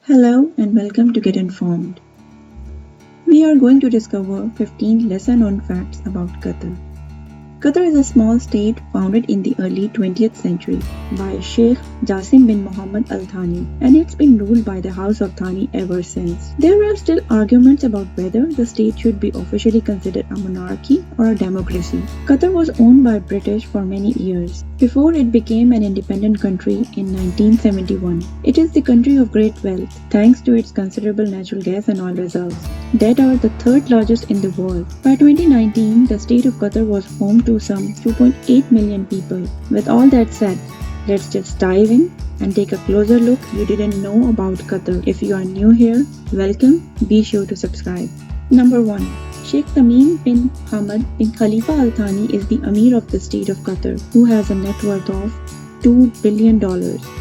Hello and welcome to Get Informed. We are going to discover 15 lesser known facts about Qatar. Qatar is a small state founded in the early 20th century by Sheikh Jassim bin Mohammed Al Thani, and it's been ruled by the House of Thani ever since. There are still arguments about whether the state should be officially considered a monarchy or a democracy. Qatar was owned by British for many years, before it became an independent country in 1971. It is the country of great wealth, thanks to its considerable natural gas and oil reserves that are the third largest in the world. By 2019, the state of Qatar was home to some 2.8 million people. With all that said, let's just dive in and take a closer look you didn't know about Qatar. If you are new here, welcome. Be sure to subscribe. Number 1. Sheikh Tamim bin Hamad bin Khalifa Al Thani is the Amir of the state of Qatar, who has a net worth of $2 billion.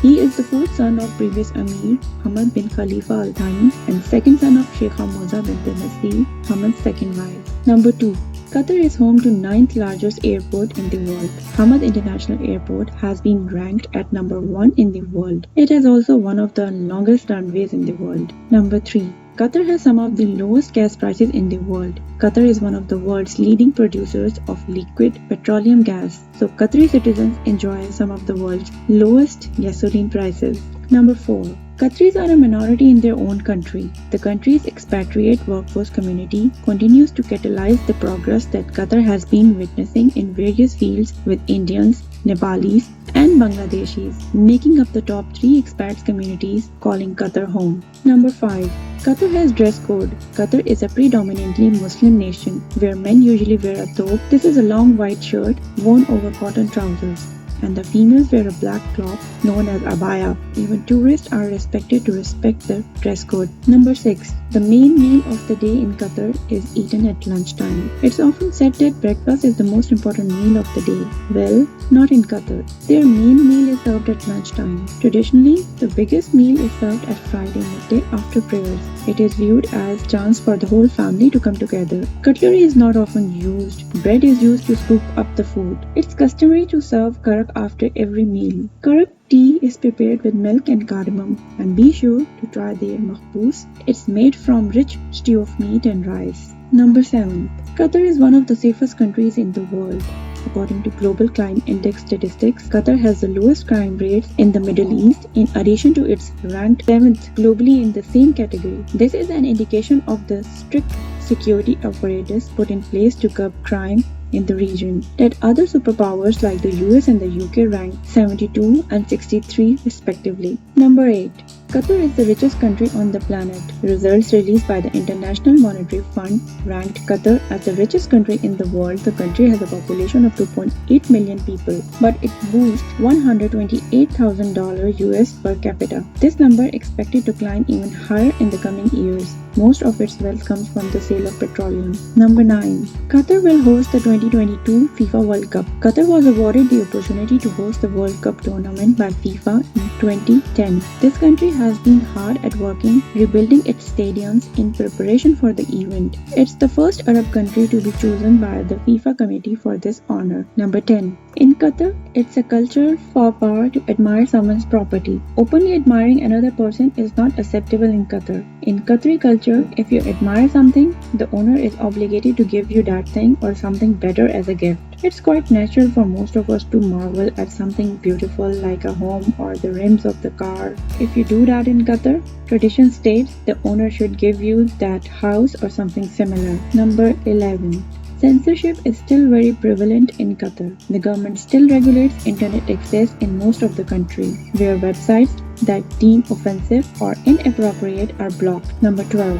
He is the fourth son of previous Amir Hamad bin Khalifa Al Thani and second son of Sheikh Hamza bin Nasir, Hamad's second wife. Number 2. Qatar is home to 9th largest airport in the world. Hamad International Airport has been ranked at number 1 in the world. It has also one of the longest runways in the world. Number 3. Qatar has some of the lowest gas prices in the world. Qatar is one of the world's leading producers of liquid petroleum gas, so Qatari citizens enjoy some of the world's lowest gasoline prices. Number 4. Qataris are a minority in their own country. The country's expatriate workforce community continues to catalyze the progress that Qatar has been witnessing in various fields, with Indians, Nepalis, and Bangladeshis making up the top 3 expats communities calling Qatar home. Number 5. Qatar has dress code. Qatar is a predominantly Muslim nation where men usually wear a thobe. This is a long white shirt worn over cotton trousers, and the females wear a black cloth known as abaya. Even tourists are expected to respect the dress code. Number 6. The main meal of the day in Qatar is eaten at lunchtime. It's often said that breakfast is the most important meal of the day. Well, not in Qatar. Their main meal is served at lunchtime. Traditionally, the biggest meal is served at Friday midday after prayers. It is viewed as a chance for the whole family to come together. Cutlery is not often used. Bread is used to scoop up the food. It's customary to serve karak after every meal. Karak tea is prepared with milk and cardamom, and be sure to try their mahboos. It's made from rich stew of meat and rice. Number 7. Qatar is one of the safest countries in the world. According to Global Crime Index statistics, Qatar has the lowest crime rates in the Middle East, in addition to its ranked 7th globally in the same category. This is an indication of the strict security apparatus put in place to curb crime in the region, that other superpowers like the US and the UK ranked 72 and 63 respectively. Number 8. Qatar is the richest country on the planet. Results released by the International Monetary Fund ranked Qatar as the richest country in the world. The country has a population of 2.8 million people, but it boasts $128,000 US per capita. This number expected to climb even higher in the coming years. Most of its wealth comes from the sale of petroleum. Number 9. Qatar will host the 2022 FIFA World Cup. Qatar was awarded the opportunity to host the World Cup tournament by FIFA in 2010. This country has been hard at working rebuilding its stadiums in preparation for the event. It's the first Arab country to be chosen by the FIFA committee for this honor. Number 10. In Qatar, it's a culture for power to admire someone's property. Openly admiring another person is not acceptable in Qatar. In Qatari culture, if you admire something, the owner is obligated to give you that thing or something better as a gift. It's quite natural for most of us to marvel at something beautiful like a home or the rims of the car. If you do that in Qatar, tradition states the owner should give you that house or something similar. Number 11. Censorship is still very prevalent in Qatar. The government still regulates internet access in most of the country, where websites that deem offensive or inappropriate are blocked. Number 12.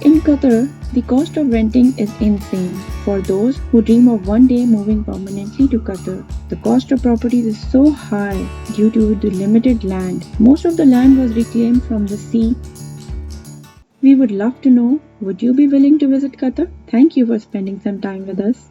In Qatar, the cost of renting is insane. For those who dream of one day moving permanently to Qatar, the cost of properties is so high due to the limited land. Most of the land was reclaimed from the sea. We would love to know, would you be willing to visit Qatar? Thank you for spending some time with us.